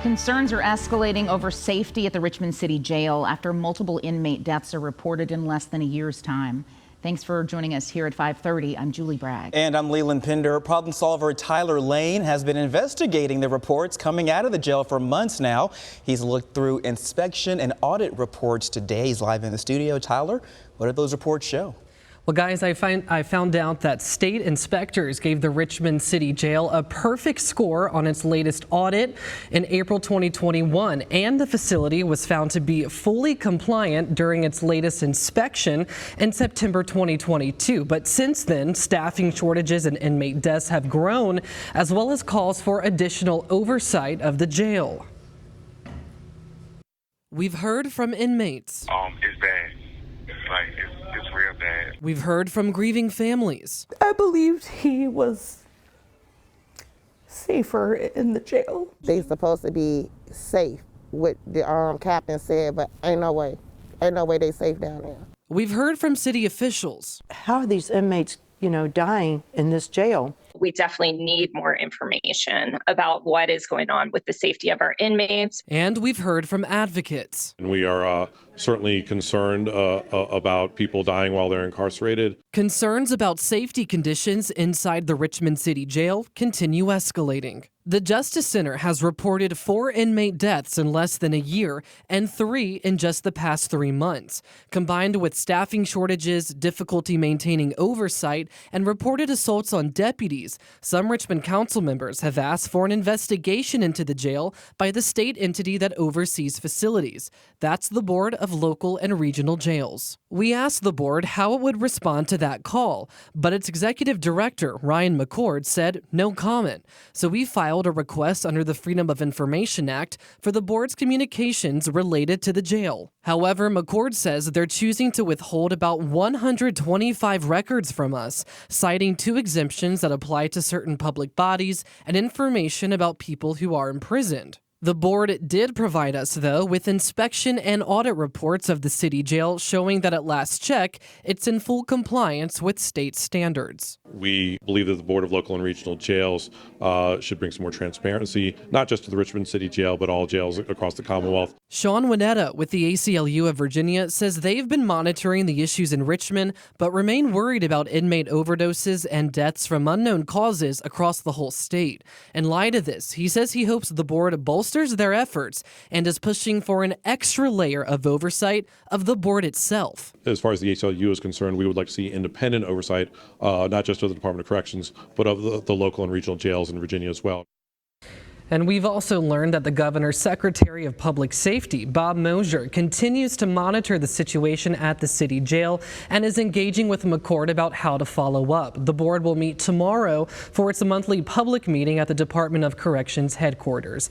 Concerns are escalating over safety at the Richmond City Jail after multiple inmate deaths are reported in less than a year's time. Thanks for joining us here at 5:30. I'm Julie Bragg. And I'm Leland Pender. Problem solver Tyler Lane has been investigating the reports coming out of the jail for months now. He's looked through inspection and audit reports today. He's live in the studio. Tyler, what did those reports show? Well, guys, I found out that state inspectors gave the Richmond City Jail a perfect score on its latest audit in April 2021, and the facility was found to be fully compliant during its latest inspection in September 2022. But since then, staffing shortages and inmate deaths have grown, as well as calls for additional oversight of the jail. We've heard from inmates. It's bad. Like, it's real bad. We've heard from grieving families. I believed he was safer in the jail. They supposed to be safe, what the captain said, but ain't no way they safe down there. We've heard from city officials. How are these inmates, dying in this jail? We definitely need more information about what is going on with the safety of our inmates. And we've heard from advocates. And we are certainly concerned about people dying while they're incarcerated. Concerns about safety conditions inside the Richmond City Jail continue escalating. The Justice Center has reported 4 inmate deaths in less than a year and 3 in just the past 3 months. Combined with staffing shortages, difficulty maintaining oversight, and reported assaults on deputies, some Richmond council members have asked for an investigation into the jail by the state entity that oversees facilities. That's the Board of Local and Regional Jails. We asked the board how it would respond to that call, but its executive director, Ryan McCord, said no comment. So we filed a request under the Freedom of Information Act for the board's communications related to the jail. However, McCord says they're choosing to withhold about 125 records from us, citing 2 exemptions that apply to certain public bodies and information about people who are imprisoned. The board did provide us, though, with inspection and audit reports of the city jail showing that at last check, it's in full compliance with state standards. We believe that the Board of Local and Regional Jails should bring some more transparency, not just to the Richmond City Jail, but all jails across the Commonwealth. Sean Winetta with the ACLU of Virginia says they've been monitoring the issues in Richmond, but remain worried about inmate overdoses and deaths from unknown causes across the whole state. In light of this, he says he hopes the board bolsters their efforts and is pushing for an extra layer of oversight of the board itself. As far as the ACLU is concerned, we would like to see independent oversight, not just of the Department of Corrections, but of the local and regional jails in Virginia as well. And we've also learned that the governor's Secretary of Public Safety, Bob Mosier, continues to monitor the situation at the city jail and is engaging with McCord about how to follow up. The board will meet tomorrow for its monthly public meeting at the Department of Corrections headquarters.